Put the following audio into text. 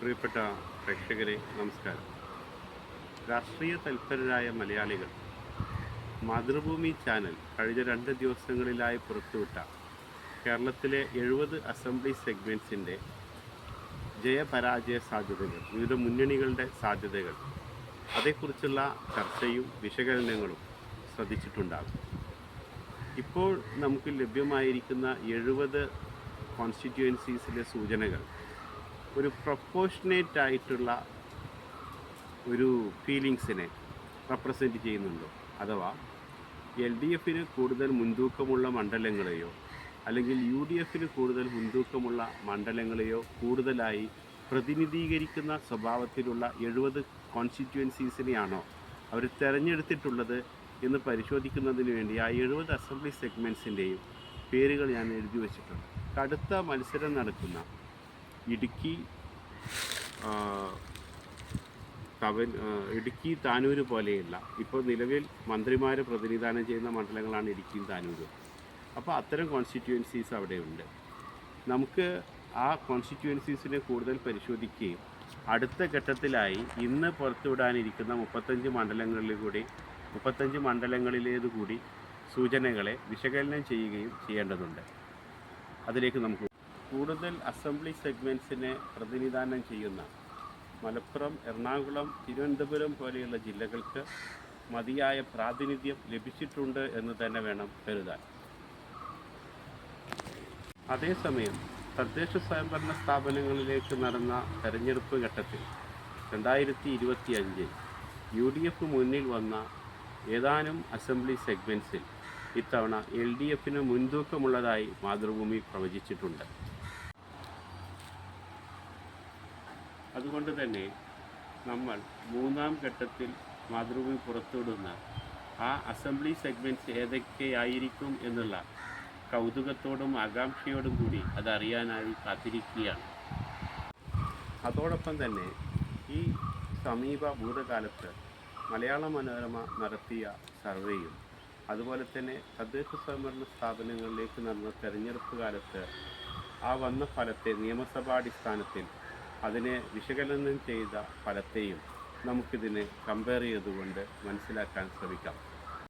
പ്രിയപ്പെട്ട പ്രേക്ഷകരെ നമസ്കാരം. രാഷ്ട്രീയ തൽപരരായ മലയാളികൾ മാതൃഭൂമി ചാനൽ കഴിഞ്ഞ 2 ദിവസങ്ങളിലായി പുറത്തുവിട്ട കേരളത്തിലെ 70 അസംബ്ലി സെഗ്മെൻറ്റ്സിൻ്റെ ജയപരാജയ സാധ്യതകൾ, വിവിധ മുന്നണികളുടെ സാധ്യതകൾ, അതേക്കുറിച്ചുള്ള ചർച്ചയും വിശകലനങ്ങളും ശ്രദ്ധിച്ചിട്ടുണ്ടാകും. ഇപ്പോൾ നമുക്ക് ലഭ്യമായിരിക്കുന്ന 70 കോൺസ്റ്റിറ്റ്യുവൻസീസിലെ സൂചനകൾ ഒരു പ്രൊപ്പോർഷനേറ്റ് ആയിട്ടുള്ള ഒരു ഫീലിങ്സിനെ റെപ്രസെൻറ്റ് ചെയ്യുന്നുണ്ടോ? അഥവാ LDFന് കൂടുതൽ മുൻതൂക്കമുള്ള മണ്ഡലങ്ങളെയോ അല്ലെങ്കിൽ UDFന് കൂടുതൽ മുൻതൂക്കമുള്ള മണ്ഡലങ്ങളെയോ കൂടുതലായി പ്രതിനിധീകരിക്കുന്ന സ്വഭാവത്തിലുള്ള 70 കോൺസ്റ്റിറ്റ്യുവൻസീസിനെയാണോ അവർ തിരഞ്ഞെടുത്തിട്ടുള്ളത് എന്ന് പരിശോധിക്കുന്നതിന് വേണ്ടി ആ 70 അസംബ്ലി സെഗ്മെൻറ്റ്സിൻ്റെയും പേരുകൾ ഞാൻ എഴുതി വച്ചിട്ടുണ്ട്. കടുത്ത മത്സരം നടക്കുന്ന ഇടുക്കി താനൂർ പോലെയുള്ള ഇപ്പോൾ നിലവിൽ മന്ത്രിമാർ പ്രതിനിധാനം ചെയ്യുന്ന മണ്ഡലങ്ങളാണ് ഇടുക്കിയും താനൂരും. അപ്പോൾ അത്തരം കോൺസ്റ്റിറ്റ്യുവൻസീസ് അവിടെയുണ്ട്. നമുക്ക് ആ കോൺസ്റ്റിറ്റ്യുവൻസീസിനെ കൂടുതൽ പരിശോധിക്കുകയും അടുത്ത ഘട്ടത്തിലായി ഇന്ന് പുറത്തുവിടാനിരിക്കുന്ന 35 മണ്ഡലങ്ങളിലേതുകൂടി സൂചനകളെ വിശകലനം ചെയ്യുകയും ചെയ്യേണ്ടതുണ്ട്. അതിലേക്ക് നമുക്ക് കൂടുതൽ അസംബ്ലി സെഗ്മെൻറ്റ്സിനെ പ്രതിനിധാനം ചെയ്യുന്ന മലപ്പുറം, എറണാകുളം, തിരുവനന്തപുരം പോലെയുള്ള ജില്ലകൾക്ക് മതിയായ പ്രാതിനിധ്യം ലഭിച്ചിട്ടുണ്ട് എന്ന് തന്നെ വേണം കരുതാൻ. അതേസമയം തദ്ദേശ സ്വയംഭരണ സ്ഥാപനങ്ങളിലേക്ക് നടന്ന തെരഞ്ഞെടുപ്പ് ഘട്ടത്തിൽ 2025 UDF മുന്നിൽ വന്ന ഏതാനും അസംബ്ലി സെഗ്മെൻറ്റ്സിൽ ഇത്തവണ LDFന് മുൻതൂക്കമുള്ളതായി മാതൃഭൂമി പ്രവചിച്ചിട്ടുണ്ട്. അതുകൊണ്ട് തന്നെ നമ്മൾ 3-ാം ഘട്ടത്തിൽ മാതൃഭൂമി പുറത്തുവിടുന്ന ആ അസംബ്ലി സെഗ്മെൻറ്റ്സ് ഏതൊക്കെയായിരിക്കും എന്നുള്ള കൗതുകത്തോടും ആകാംക്ഷയോടും കൂടി അതറിയാനായി കാത്തിരിക്കുകയാണ്. അതോടൊപ്പം തന്നെ ഈ സമീപ ഭൂതകാലത്ത് മലയാള മനോരമ നടത്തിയ സർവേയും അതുപോലെ തന്നെ തദ്ദേശ സ്വയംഭരണ സ്ഥാപനങ്ങളിലേക്ക് നടന്ന തെരഞ്ഞെടുപ്പ് കാലത്ത് ആ വന്ന ഫലത്തെ നിയമസഭാടിസ്ഥാനത്തിൽ അതിനെ വിശകലനം ചെയ്ത ഫലത്തെയും നമുക്കിതിനെ കമ്പയർ ചെയ്തുകൊണ്ട് മനസ്സിലാക്കാൻ ശ്രമിക്കാം.